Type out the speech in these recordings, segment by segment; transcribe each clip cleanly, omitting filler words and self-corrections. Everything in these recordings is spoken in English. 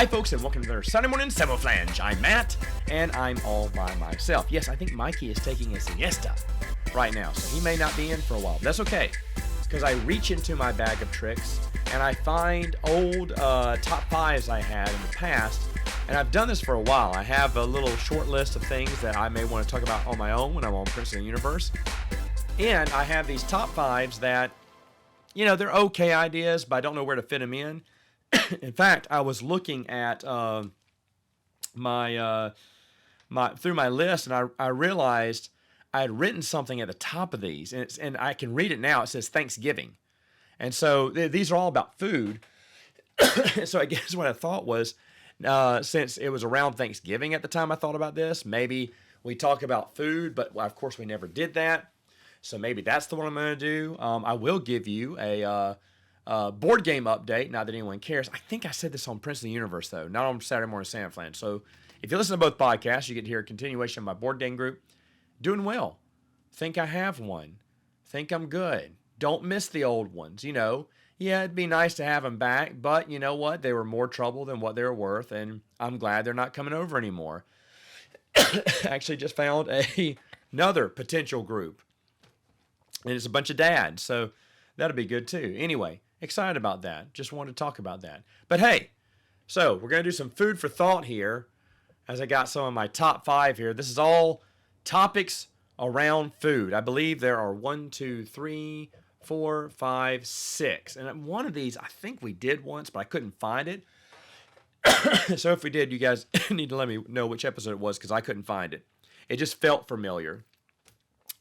Hi, folks, and welcome to another Sunday morning Samoflange. I'm Matt, and I'm all by myself. Yes, I think Mikey is taking a siesta right now, so he may not be in for a while. That's okay, because I reach into my bag of tricks, and I find old top fives I had in the past, and I've done this for a while. I have a little short list of things that I may want to talk about on my own when I'm on Prince of the Universe, and I have these top fives that, you know, they're okay ideas, but I don't know where to fit them in. In fact, I was looking at my through my list, and I realized I had written something at the top of these, and I can read it now. It says Thanksgiving, and so these are all about food. So I guess what I thought was, since it was around Thanksgiving at the time I thought about this, maybe we talk about food, but of course we never did that. So maybe that's the one I'm going to do. I will give you a board game update, not that anyone cares. I think I said this on Prince of the Universe, though, not on Saturday Morning Samoflange. So if you listen to both podcasts, you get to hear a continuation of my board game group. Doing well. Think I have one. Think I'm good. Don't miss the old ones. You know, yeah, it'd be nice to have them back, but you know what? They were more trouble than what they were worth, and I'm glad they're not coming over anymore. Actually just found another potential group, and it's a bunch of dads, so that'll be good too. Anyway, excited about that. Just wanted to talk about that. But hey, so we're going to do some food for thought here, as I got some of my top five here. This is all topics around food. I believe there are 1, 2, 3, 4, 5, 6. And one of these I think we did once, but I couldn't find it. So if we did, you guys need to let me know which episode it was, because I couldn't find it. It just felt familiar.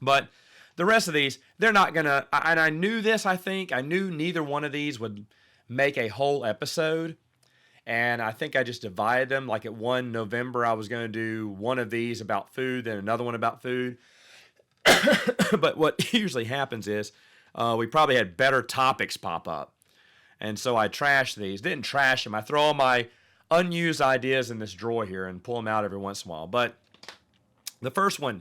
But the rest of these, they're not going to, and I knew this, I think. I knew neither one of these would make a whole episode. And I think I just divided them. Like at 1 November, I was going to do one of these about food, then another one about food. But what usually happens is we probably had better topics pop up. And so I trashed these. Didn't trash them. I throw all my unused ideas in this drawer here and pull them out every once in a while. But the first one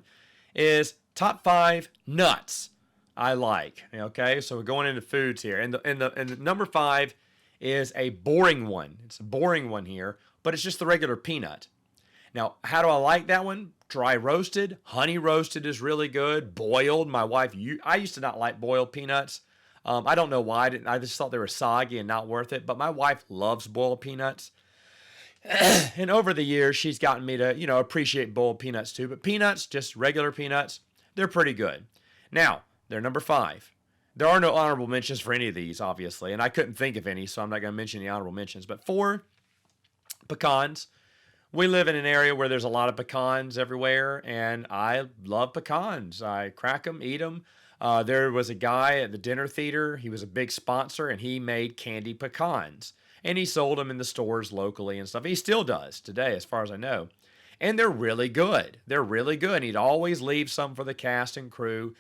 is top 5 nuts I like. Okay, so we're going into foods here. And the number 5 is a boring one. It's a boring one here, but it's just the regular peanut. Now, how do I like that one? Dry roasted, honey roasted is really good. Boiled, my wife, I used to not like boiled peanuts. I don't know why. I just thought they were soggy and not worth it. But my wife loves boiled peanuts. And over the years, she's gotten me to, appreciate boiled peanuts too. But peanuts, just regular peanuts, they're pretty good. Now, they're number 5. There are no honorable mentions for any of these, obviously. And I couldn't think of any, so I'm not going to mention the honorable mentions. But 4, pecans. We live in an area where there's a lot of pecans everywhere, and I love pecans. I crack them, eat them. There was a guy at the dinner theater. He was a big sponsor, and he made candy pecans. And he sold them in the stores locally and stuff. He still does today, as far as I know. And they're really good. They're really good. And he'd always leave some for the cast and crew.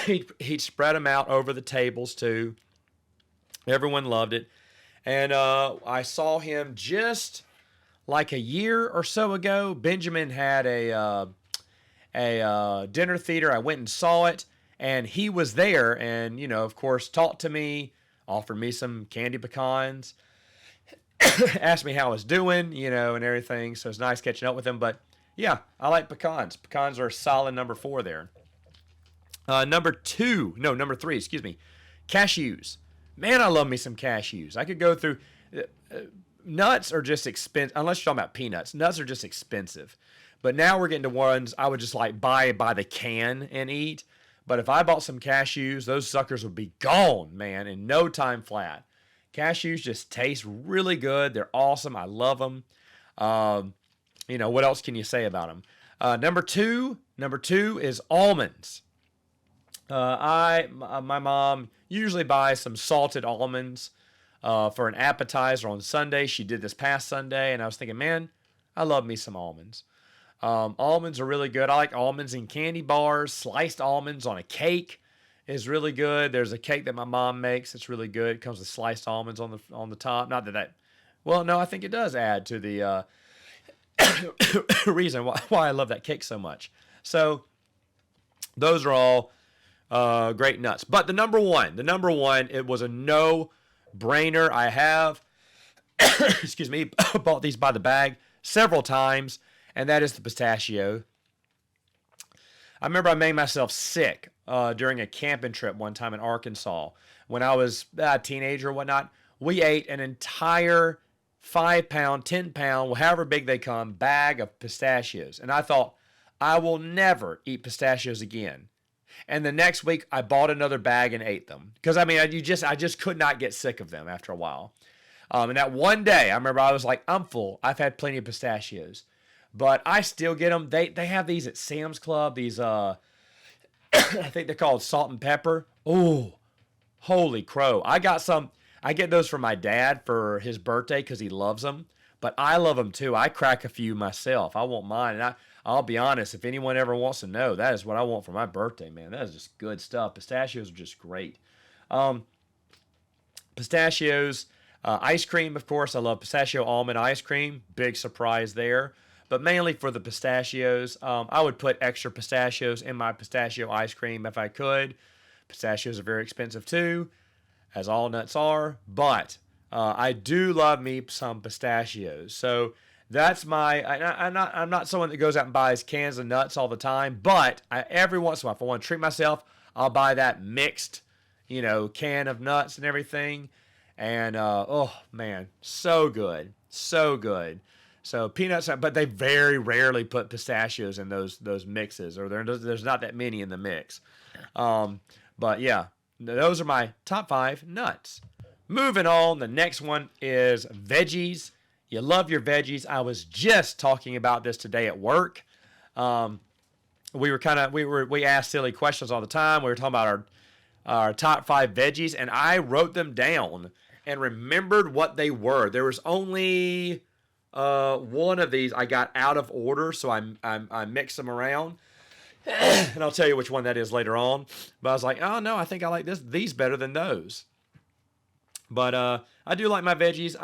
He'd spread them out over the tables, too. Everyone loved it. And I saw him just like a year or so ago. Benjamin had a dinner theater. I went and saw it. And he was there and, of course, talked to me, offered me some candy pecans, asked me how I was doing, and everything. So it's nice catching up with him. But, yeah, I like pecans. Pecans are a solid number 4 there. Number 3, excuse me. Cashews. Man, I love me some cashews. I could go through... nuts are just expensive, unless you're talking about peanuts. Nuts are just expensive. But now we're getting to ones I would just like buy by the can and eat. But if I bought some cashews, those suckers would be gone, man, in no time flat. Cashews just taste really good. They're awesome. I love them. What else can you say about them? Number two is almonds. My mom usually buys some salted almonds for an appetizer on Sunday. She did this past Sunday, and I was thinking, man, I love me some almonds. Almonds are really good. I like almonds in candy bars. Sliced almonds on a cake is really good. There's a cake that my mom makes that's really good. It comes with sliced almonds on the top. Not that well, no, I think it does add to the reason why I love that cake so much. So those are all great nuts. But the number one, it was a no-brainer. I have excuse me, bought these by the bag several times, and that is the pistachio. I remember I made myself sick during a camping trip one time in Arkansas when I was a teenager or whatnot. We ate an entire 5 pound, 10 pound, however big they come, bag of pistachios. And I thought, I will never eat pistachios again. And the next week, I bought another bag and ate them. Because, I mean, I just could not get sick of them after a while. And that one day, I remember I was like, I'm full. I've had plenty of pistachios. But I still get them. They have these at Sam's Club. These, I think they're called salt and pepper. Oh, holy crow. I get those for my dad for his birthday because he loves them. But I love them too. I crack a few myself. I want mine. And I'll be honest, if anyone ever wants to know, that is what I want for my birthday, man. That is just good stuff. Pistachios are just great. Pistachios, ice cream, of course. I love pistachio almond ice cream. Big surprise there. But mainly for the pistachios, I would put extra pistachios in my pistachio ice cream if I could. Pistachios are very expensive too, as all nuts are. But I do love me some pistachios. So that's I'm not someone that goes out and buys cans of nuts all the time. But every once in a while, if I want to treat myself, I'll buy that mixed, can of nuts and everything. And oh man, so good, so good. So peanuts, but they very rarely put pistachios in those mixes, or there's not that many in the mix. But yeah, those are my top 5 nuts. Moving on, the next one is veggies. You love your veggies. I was just talking about this today at work. We asked silly questions all the time. We were talking about our top 5 veggies, and I wrote them down and remembered what they were. There was only one of these I got out of order, so I mixed them around, and I'll tell you which one that is later on. But I was like, oh no, I think I like these better than those. But I do like my veggies.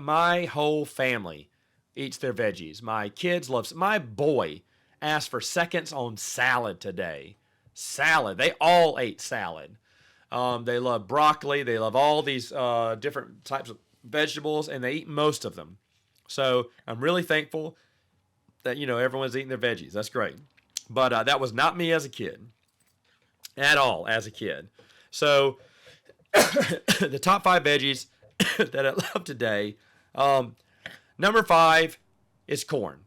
My whole family eats their veggies. My kids love. My boy asked for seconds on salad today. Salad. They all ate salad. They love broccoli. They love all these different types of vegetables, and they eat most of them. So I'm really thankful that everyone's eating their veggies. That's great. But that was not me as a kid, at all as a kid. So the top 5 veggies that I love today. Number 5 is corn,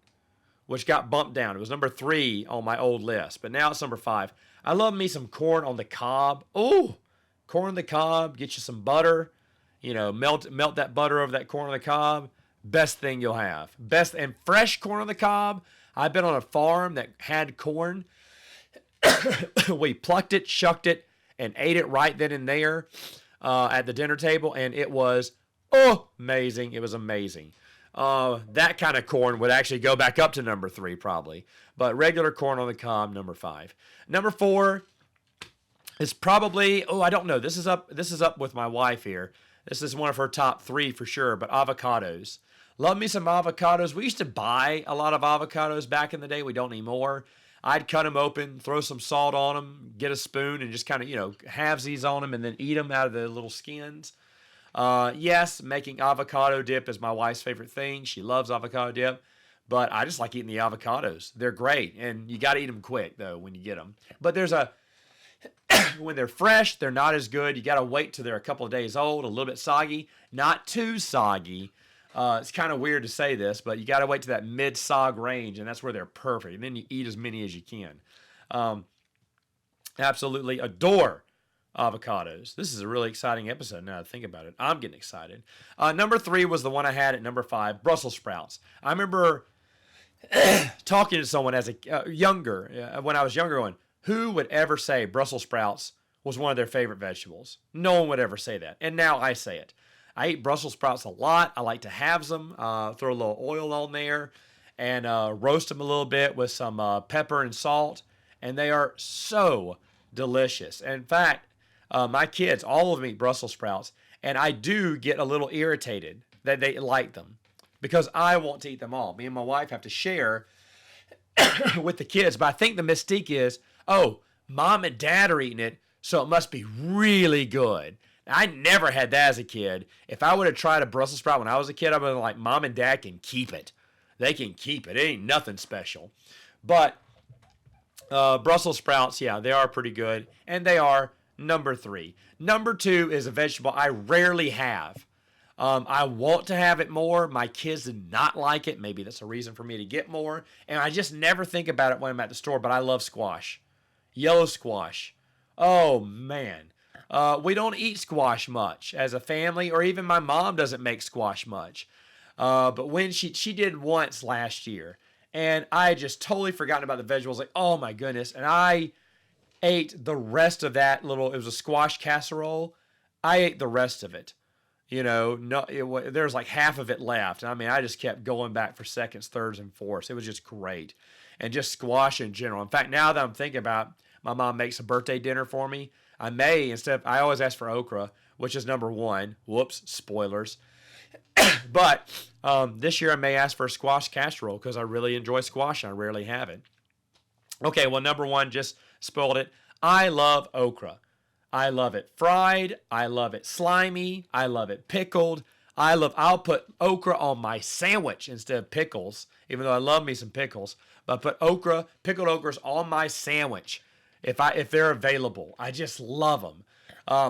which got bumped down. It was number 3 on my old list, but now it's number 5. I love me some corn on the cob. Oh, corn on the cob. Get you some butter. Melt that butter over that corn on the cob. Best thing you'll have. Best and fresh corn on the cob. I've been on a farm that had corn. We plucked it, shucked it, and ate it right then and there at the dinner table, and it was amazing. It was amazing. That kind of corn would actually go back up to number 3 probably, but regular corn on the cob, number 5. Number 4 is probably I don't know. This is up with my wife here. This is one of her top 3 for sure. But avocados. Love me some avocados. We used to buy a lot of avocados back in the day. We don't anymore. I'd cut them open, throw some salt on them, get a spoon, and just kind of, halvesies on them and then eat them out of the little skins. Yes, making avocado dip is my wife's favorite thing. She loves avocado dip, but I just like eating the avocados. They're great, and you got to eat them quick, though, when you get them. But when they're fresh, they're not as good. You got to wait till they're a couple of days old, a little bit soggy, not too soggy. It's kind of weird to say this, but you got to wait to that mid-sog range, and that's where they're perfect. And then you eat as many as you can. Absolutely adore avocados. This is a really exciting episode now that I think about it. I'm getting excited. Number 3 was the one I had at number 5, Brussels sprouts. I remember talking to someone as when I was younger, going, who would ever say Brussels sprouts was one of their favorite vegetables? No one would ever say that. And now I say it. I eat Brussels sprouts a lot. I like to halve them, throw a little oil on there, and roast them a little bit with some pepper and salt. And they are so delicious. In fact, my kids, all of them eat Brussels sprouts, and I do get a little irritated that they like them because I want to eat them all. Me and my wife have to share with the kids, but I think the mystique is, mom and dad are eating it, so it must be really good. I never had that as a kid. If I would have tried a Brussels sprout when I was a kid, I would have been like, Mom and Dad can keep it. They can keep it. It ain't nothing special. But Brussels sprouts, yeah, they are pretty good. And they are number 3. Number 2 is a vegetable I rarely have. I want to have it more. My kids did not like it. Maybe that's a reason for me to get more. And I just never think about it when I'm at the store, but I love squash. Yellow squash. Oh, man. We don't eat squash much as a family, or even my mom doesn't make squash much. But when she did once last year, and I had just totally forgotten about the vegetables. Like, oh my goodness. And I ate the rest of that it was a squash casserole. I ate the rest of it. There's like half of it left. I mean, I just kept going back for seconds, thirds, and fourths. It was just great. And just squash in general. In fact, now that I'm thinking about it, my mom makes a birthday dinner for me. I always ask for okra, which is number 1. Whoops, spoilers. But this year I may ask for a squash casserole because I really enjoy squash and I rarely have it. Okay, well, number 1, just spoiled it. I love okra. I love it fried. I love it slimy. I love it pickled. I'll put okra on my sandwich instead of pickles, even though I love me some pickles. But I put pickled okras on my sandwich if they're available. I just love them.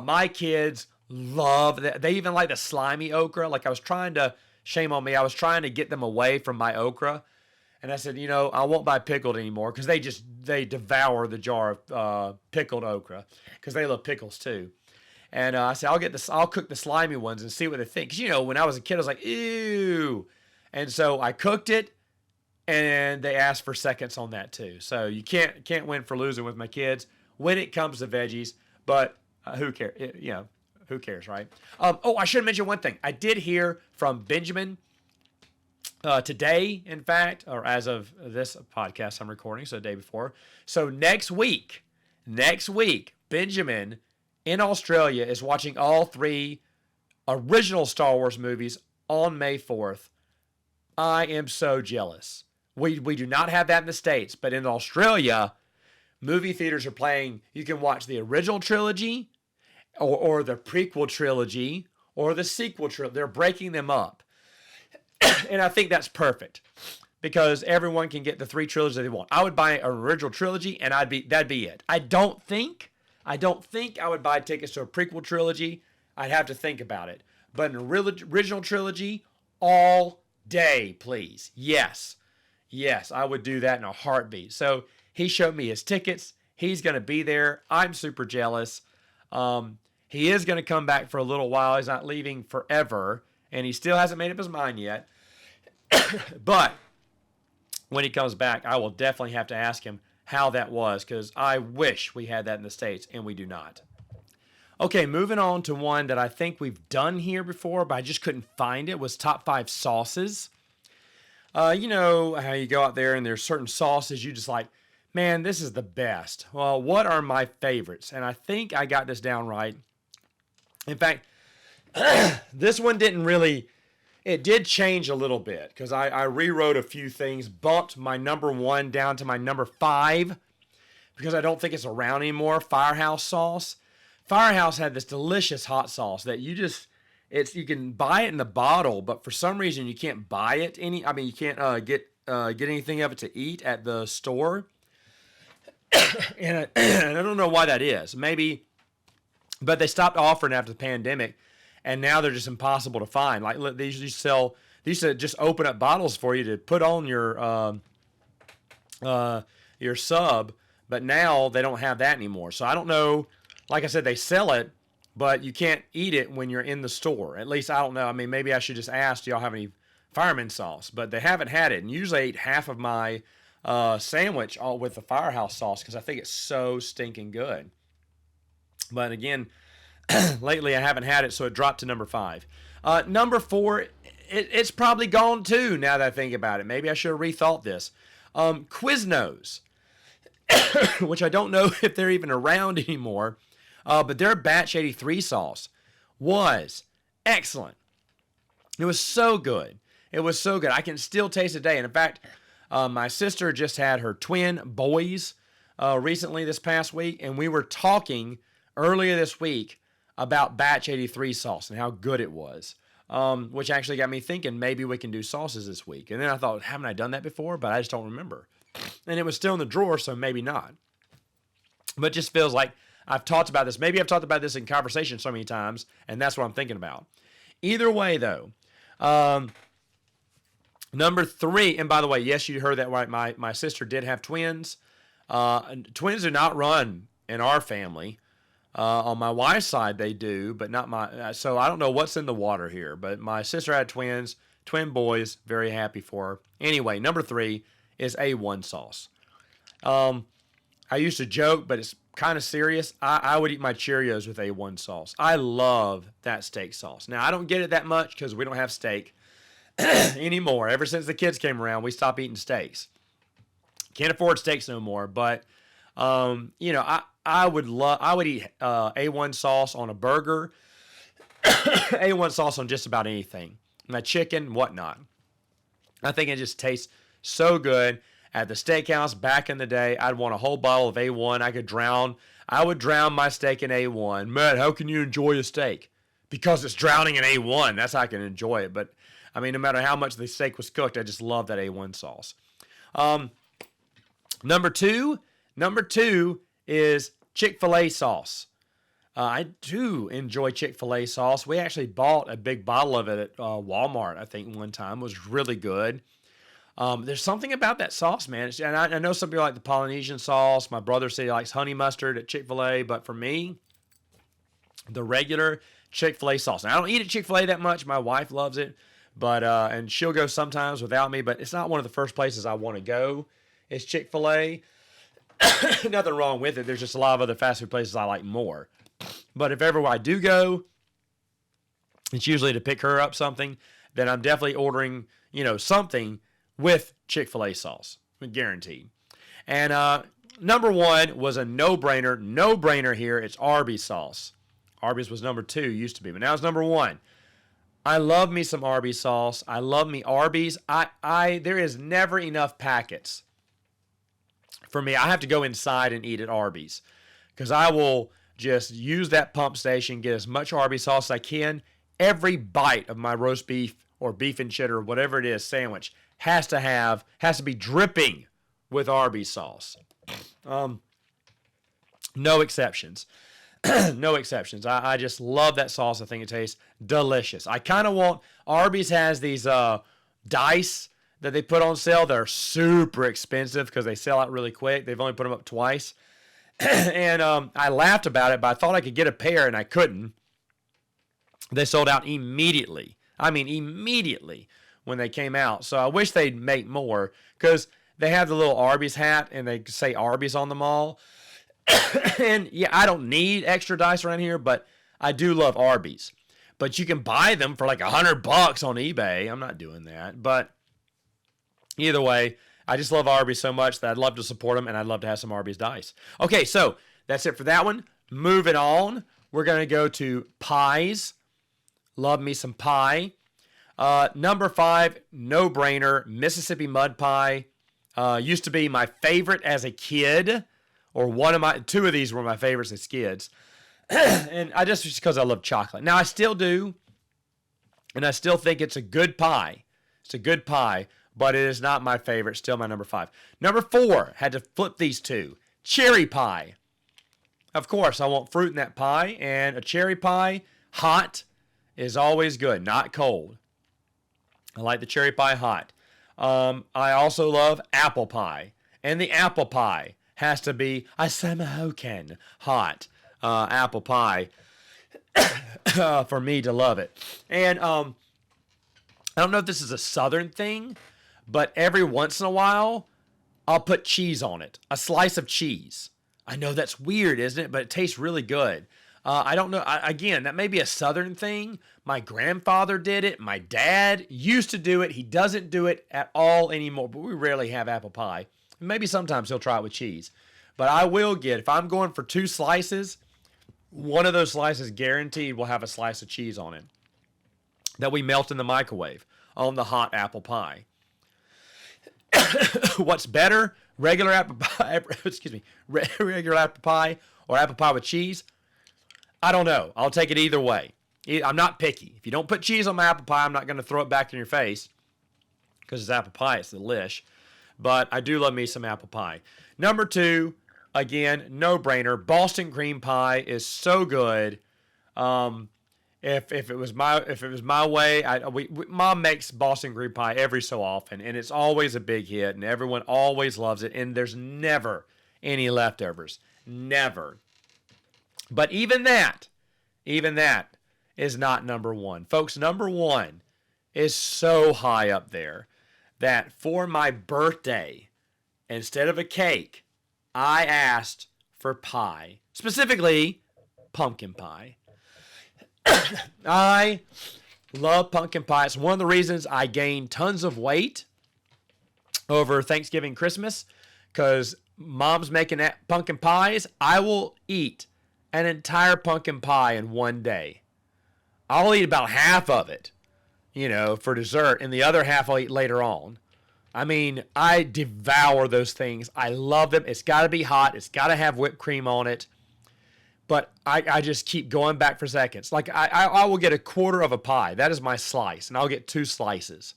My kids love that. They even like the slimy okra. Like shame on me, I was trying to get them away from my okra. And I said, I won't buy pickled anymore because they devour the jar of pickled okra because they love pickles too. And I said, I'll cook the slimy ones and see what they think. Because, when I was a kid, I was like, ew. And so I cooked it, and they asked for seconds on that too. So you can't win for losing with my kids when it comes to veggies. But who cares? Who cares, right? I should mention one thing. I did hear from Benjamin today, in fact, or as of this podcast I'm recording, so the day before. So next week, Benjamin in Australia is watching all 3 original Star Wars movies on May 4th. I am so jealous. We do not have that in the States, but in Australia, movie theaters are playing, you can watch the original trilogy or the prequel trilogy or the sequel trilogy. They're breaking them up. And I think that's perfect because everyone can get the 3 trilogies that they want. I would buy an original trilogy and that'd be it. I don't think I would buy tickets to a prequel trilogy. I'd have to think about it. But an original trilogy, all day, please. Yes, I would do that in a heartbeat. So he showed me his tickets. He's going to be there. I'm super jealous. He is going to come back for a little while. He's not leaving forever. And he still hasn't made up his mind yet. But when he comes back, I will definitely have to ask him how that was, because I wish we had that in the States, and we do not. Okay, moving on to one that I think we've done here before, but I just couldn't find it, was top 5 sauces. You know how you go out there and there's certain sauces you just like, man, this is the best. Well, what are my favorites? And I think I got this down right. In fact, this one it did change a little bit because I rewrote a few things, bumped my number 1 down to my number 5 because I don't think it's around anymore, Firehouse sauce. Firehouse had this delicious hot sauce that you can buy it in the bottle, but for some reason you can't buy it you can't get anything of it to eat at the store. and I don't know why that is. Maybe, but they stopped offering after the pandemic. And now they're just impossible to find. Like they used to just open up bottles for you to put on your sub, but now they don't have that anymore. So I don't know. Like I said, they sell it, but you can't eat it when you're in the store. At least I don't know. I mean, maybe I should just ask, do y'all have any fireman sauce? But they haven't had it. And usually I eat half of my sandwich all with the Firehouse sauce because I think it's so stinking good. But again, lately I haven't had it, so it dropped to number 5. Number 4, it's probably gone too now that I think about it. Maybe I should have rethought this. Quiznos, which I don't know if they're even around anymore, but their Batch 83 sauce was excellent. It was so good. I can still taste it today. And in fact, my sister just had her twin boys recently this past week, and we were talking earlier this week about batch 83 sauce and how good it was, which actually got me thinking maybe we can do sauces this week. And then I thought, haven't I done that before? But I just don't remember. And it was still in the drawer, so maybe not. But it just feels like I've talked about this. Maybe I've talked about this in conversation so many times, and that's what I'm thinking about. Either way, though, number 3, and by the way, yes, you heard that right. My sister did have twins. Twins do not run in our family. On my wife's side, they do, but not my. So I don't know what's in the water here. But my sister had twins, twin boys. Very happy for her. Anyway, number 3 is A1 sauce. I used to joke, but it's kind of serious. I would eat my Cheerios with A1 sauce. I love that steak sauce. Now, I don't get it that much because we don't have steak anymore. Ever since the kids came around, we stopped eating steaks. Can't afford steaks no more, but I would eat A1 sauce on a burger, A1 sauce on just about anything, my chicken, whatnot. I think it just tastes so good. At the steakhouse back in the day, I'd want a whole bottle of A1. I would drown my steak in A1. Matt, how can you enjoy a steak? Because it's drowning in A1. That's how I can enjoy it. But I mean, no matter how much the steak was cooked, I just love that A1 sauce. Number two is Chick-fil-A sauce. I do enjoy Chick-fil-A sauce. We actually bought a big bottle of it at Walmart, I think, one time. It was really good. There's something about that sauce, man. And I know some people like the Polynesian sauce. My brother said he likes honey mustard at Chick-fil-A. But for me, the regular Chick-fil-A sauce. Now, I don't eat at Chick-fil-A that much. My wife loves it. But and she'll go sometimes without me. But it's not one of the first places I want to go. It's Chick-fil-A. Nothing wrong with it. There's just a lot of other fast food places I like more. But if ever I do go, it's usually to pick her up something. Then I'm definitely ordering, something with Chick-fil-A sauce, guaranteed. And number 1 was a no-brainer here. It's Arby's sauce. Arby's was number 2, used to be, but now it's number 1. I love me some Arby's sauce. I love me Arby's. There is never enough packets for me. I have to go inside and eat at Arby's because I will just use that pump station, get as much Arby's sauce as I can. Every bite of my roast beef or beef and cheddar or whatever it is sandwich has to be dripping with Arby's sauce. No exceptions. No exceptions. I just love that sauce. I think it tastes delicious. I kind of want, Arby's has these dice that they put on sale. They're super expensive because they sell out really quick. They've only put them up twice. And I laughed about it, but I thought I could get a pair and I couldn't. They sold out immediately. I mean, immediately when they came out. So I wish they'd make more because they have the little Arby's hat and they say Arby's on them all. And yeah, I don't need extra dice around here, but I do love Arby's. But you can buy them for like $100 on eBay. I'm not doing that. But either way, I just love Arby's so much that I'd love to support them and I'd love to have some Arby's dice. Okay, so that's it for that one. Moving on, we're going to go to pies. Love me some pie. Number 5, no-brainer, Mississippi mud pie. Used to be my favorite as a kid, or two of these were my favorites as kids. And just because I love chocolate. Now, I still do, and I still think it's a good pie. It's a good pie, but it is not my favorite. Still my number 5. Number 4, had to flip these two. Cherry pie. Of course, I want fruit in that pie, and a cherry pie, hot, is always good, not cold. I like the cherry pie hot. I also love apple pie. And the apple pie has to be a smoking hot apple pie for me to love it. And I don't know if this is a southern thing, but every once in a while, I'll put cheese on it. A slice of cheese. I know that's weird, isn't it? But it tastes really good. I don't know. Again, that may be a southern thing. My grandfather did it. My dad used to do it. He doesn't do it at all anymore, but we rarely have apple pie. Maybe sometimes he'll try it with cheese. But I will if I'm going for 2 slices, one of those slices guaranteed will have a slice of cheese on it that we melt in the microwave on the hot apple pie. What's better? Regular apple pie, regular apple pie or apple pie with cheese? I don't know. I'll take it either way. I'm not picky. If you don't put cheese on my apple pie, I'm not going to throw it back in your face because it's apple pie. It's delish. But I do love me some apple pie. Number 2, again, no-brainer. Boston cream pie is so good. If it was my way, Mom makes Boston cream pie every so often, and it's always a big hit, and everyone always loves it, and there's never any leftovers. Never. But even that is not number 1. Folks, number 1 is so high up there that for my birthday, instead of a cake, I asked for pie. Specifically, pumpkin pie. I love pumpkin pie. It's one of the reasons I gained tons of weight over Thanksgiving, Christmas, because Mom's making pumpkin pies. I will eat an entire pumpkin pie in one day. I'll eat about half of it, for dessert, and the other half I'll eat later on. I mean, I devour those things. I love them. It's got to be hot. It's got to have whipped cream on it. But I just keep going back for seconds. Like, I will get a quarter of a pie. That is my slice, and I'll get 2 slices.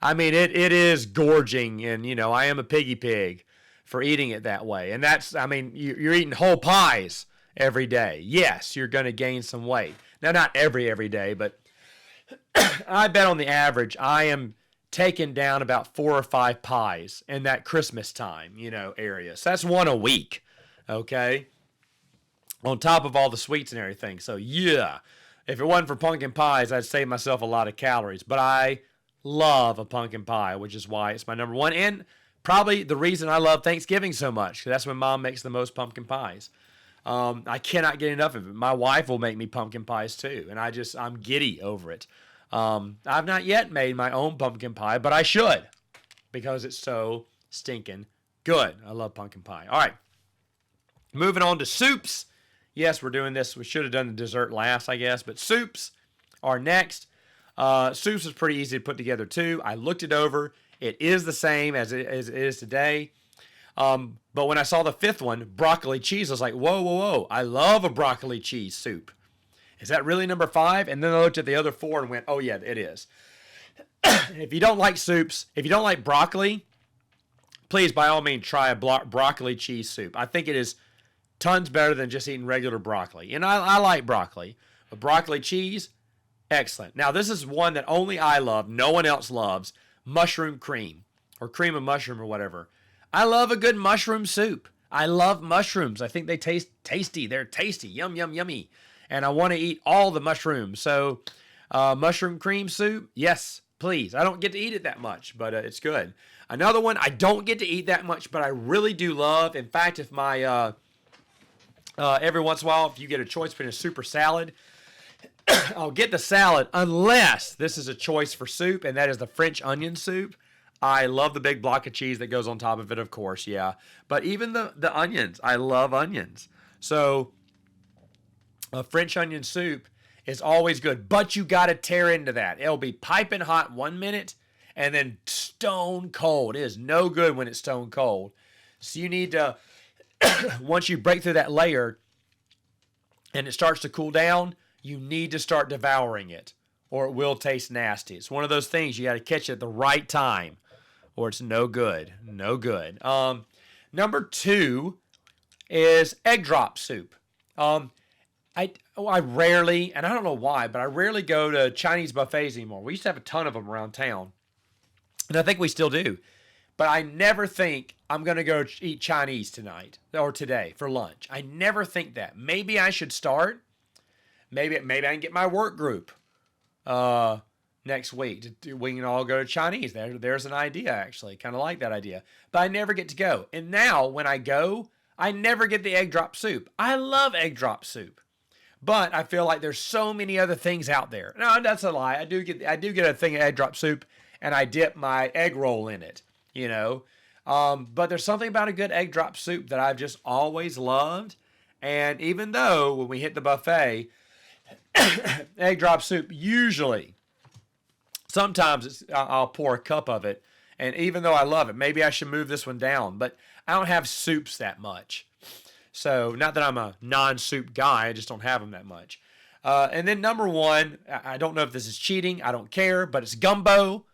I mean, it is gorging, and, I am a piggy pig for eating it that way. And you're eating whole pies every day. Yes, you're going to gain some weight. Now, not every day, but I bet on the average I am taking down about 4 or 5 pies in that Christmas time, area. So that's 1 a week, okay? On top of all the sweets and everything. So, yeah, if it wasn't for pumpkin pies, I'd save myself a lot of calories. But I love a pumpkin pie, which is why it's my number 1. And probably the reason I love Thanksgiving so much, because that's when Mom makes the most pumpkin pies. I cannot get enough of it. My wife will make me pumpkin pies too, and I'm giddy over it. I've not yet made my own pumpkin pie, but I should, because it's so stinking good. I love pumpkin pie. All right, moving on to soups. Yes, we're doing this. We should have done the dessert last, I guess, but soups are next. Soups is pretty easy to put together too. I looked it over. It is the same as it is today. But when I saw the 5th one, broccoli cheese, I was like, whoa. I love a broccoli cheese soup. Is that really number 5? And then I looked at the other 4 and went, oh yeah, it is. If you don't like soups, if you don't like broccoli, please, by all means, try a broccoli cheese soup. I think it is tons better than just eating regular broccoli. And I like broccoli, but broccoli cheese, excellent. Now, this is one that only I love, no one else loves, mushroom cream, or cream of mushroom or whatever. I love a good mushroom soup. I love mushrooms. I think they taste tasty. They're tasty. Yum, yum, yummy. And I want to eat all the mushrooms. So, mushroom cream soup, yes, please. I don't get to eat it that much, but it's good. Another one I don't get to eat that much, but I really do love. In fact, if my every once in a while, if you get a choice between a soup or salad, I'll get the salad unless this is a choice for soup, and that is the French onion soup. I love the big block of cheese that goes on top of it, of course, yeah. But even the onions, I love onions. So a French onion soup is always good, but you got to tear into that. It'll be piping hot 1 minute and then stone cold. It is no good when it's stone cold. So you need to, once you break through that layer and it starts to cool down, you need to start devouring it or it will taste nasty. It's one of those things you got to catch it at the right time or it's no good. No good. Number 2 is egg drop soup. I rarely, and I don't know why, but I rarely go to Chinese buffets anymore. We used to have a ton of them around town, and I think we still do. But I never think I'm going to go eat Chinese tonight or today for lunch. I never think that. Maybe I should start. Maybe I can get my work group next week. We can all go to Chinese. There's an idea, actually. Kind of like that idea. But I never get to go. And now, when I go, I never get the egg drop soup. I love egg drop soup. But I feel like there's so many other things out there. No, that's a lie. I do get a thing of egg drop soup, and I dip my egg roll in it, you know. But there's something about a good egg drop soup that I've just always loved. And even though when we hit the buffet, egg drop soup usually, sometimes I'll pour a cup of it. And even though I love it, maybe I should move this one down. But I don't have soups that much. So not that I'm a non-soup guy, I just don't have them that much. And then number one, I don't know if this is cheating. I don't care, but it's gumbo.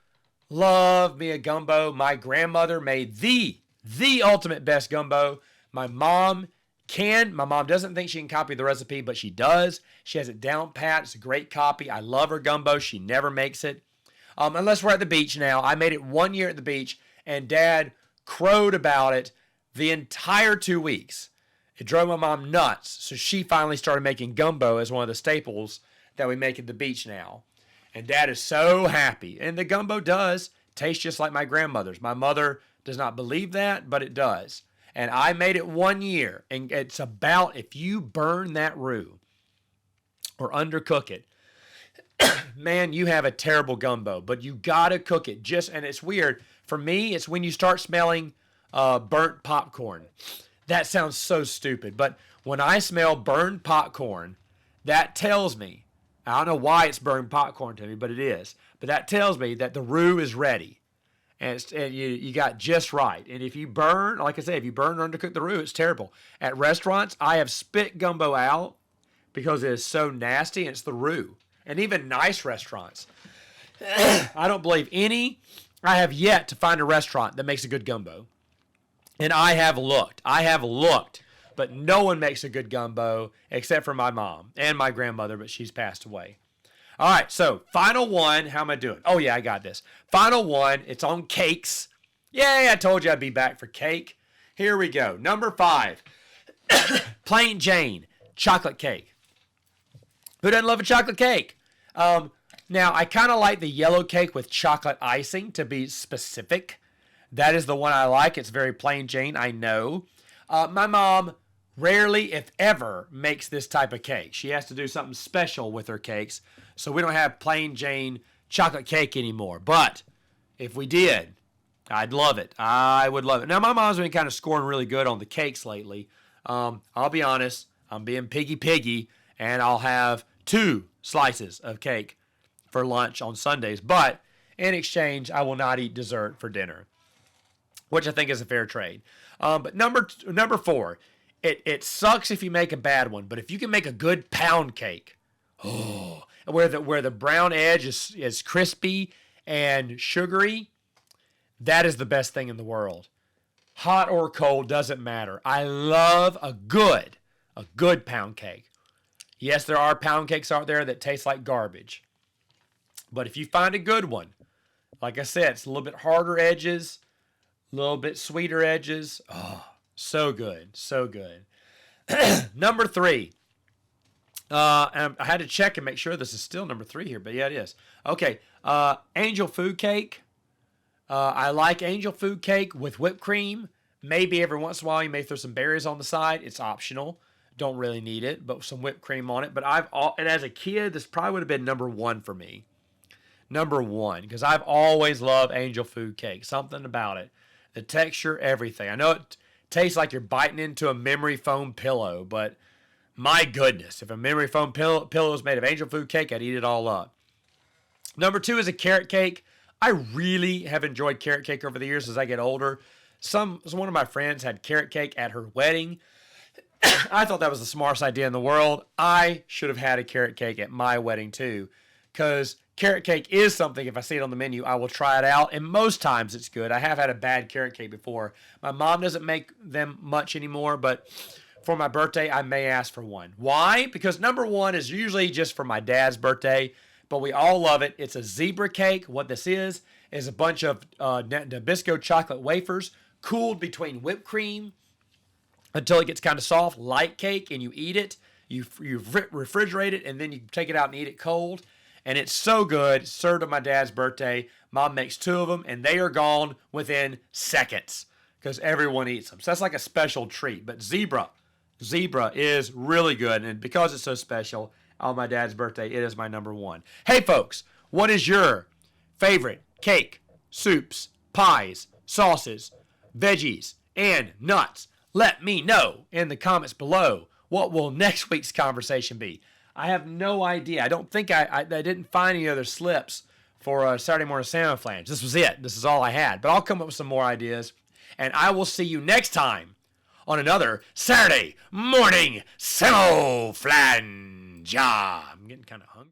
Love me a gumbo. My grandmother made the ultimate best gumbo. My mom can. My mom doesn't think she can copy the recipe, but she does. She has it down pat. It's a great copy. I love her gumbo. She never makes it. Unless we're at the beach now. I made it 1 year at the beach, and Dad crowed about it the entire 2 weeks. It drove my mom nuts, so she finally started making gumbo as one of the staples that we make at the beach now. And Dad is so happy. And the gumbo does taste just like my grandmother's. My mother does not believe that, but it does. And I made it 1 year, and it's about if you burn that roux or undercook it, man, you have a terrible gumbo. But you gotta cook it and it's weird. For me, it's when you start smelling burnt popcorn. That sounds so stupid, but when I smell burned popcorn, that tells me, I don't know why it's burned popcorn to me, but it is. But that tells me that the roux is ready. And you got just right. And if you burn, like I said, if you burn or undercook the roux, it's terrible. At restaurants, I have spit gumbo out because it is so nasty, and it's the roux. And even nice restaurants. I don't believe I have yet to find a restaurant that makes a good gumbo. And I have looked, but no one makes a good gumbo except for my mom and my grandmother, but she's passed away. All right, so final one. How am I doing? Oh, yeah, I got this. Final one. It's on cakes. Yay, I told you I'd be back for cake. Here we go. Number 5, Plain Jane chocolate cake. Who doesn't love a chocolate cake? Now, I kind of like the yellow cake with chocolate icing, to be specific. That is the one I like. It's very plain Jane, I know. My mom rarely, if ever, makes this type of cake. She has to do something special with her cakes, so we don't have plain Jane chocolate cake anymore. But if we did, I'd love it. I would love it. Now, my mom's been kind of scoring really good on the cakes lately. I'll be honest, I'm being piggy, and I'll have 2 slices of cake for lunch on Sundays. But in exchange, I will not eat dessert for dinner, which I think is a fair trade. But number 4, it sucks if you make a bad one, but if you can make a good pound cake, where the brown edge is crispy and sugary, that is the best thing in the world. Hot or cold, doesn't matter. I love a good pound cake. Yes, there are pound cakes out there that taste like garbage. But if you find a good one, like I said, it's a little bit harder edges, a little bit sweeter edges. Oh, so good, so good. Number 3. And I had to check and make sure this is still number 3 here, but yeah, it is. Okay, angel food cake. I like angel food cake with whipped cream. Maybe every once in a while you may throw some berries on the side. It's optional. Don't really need it, but some whipped cream on it. But and as a kid, this probably would have been number 1 for me. Number 1, because I've always loved angel food cake. Something about it. The texture, everything. I know it tastes like you're biting into a memory foam pillow, but my goodness, if a memory foam pillow is made of angel food cake, I'd eat it all up. Number 2 is a carrot cake. I really have enjoyed carrot cake over the years as I get older. One of my friends had carrot cake at her wedding. I thought that was the smartest idea in the world. I should have had a carrot cake at my wedding too, because carrot cake is something, if I see it on the menu, I will try it out, and most times it's good. I have had a bad carrot cake before. My mom doesn't make them much anymore, but for my birthday, I may ask for one. Why? Because number 1 is usually just for my dad's birthday, but we all love it. It's a zebra cake. What this is a bunch of Nabisco chocolate wafers cooled between whipped cream until it gets kind of soft, light cake, and you eat it. You refrigerate it, and then you take it out and eat it cold. And it's so good. It's served on my dad's birthday. Mom makes 2 of them, and they are gone within seconds because everyone eats them. So that's like a special treat. But zebra is really good. And because it's so special on my dad's birthday, it is my number 1. Hey, folks, what is your favorite cake, soups, pies, sauces, veggies, and nuts? Let me know in the comments below. What will next week's conversation be? I have no idea. I don't think I didn't find any other slips for Saturday morning Samoflange. This was it. This is all I had. But I'll come up with some more ideas. And I will see you next time on another Saturday morning Samoflange. I'm getting kind of hungry.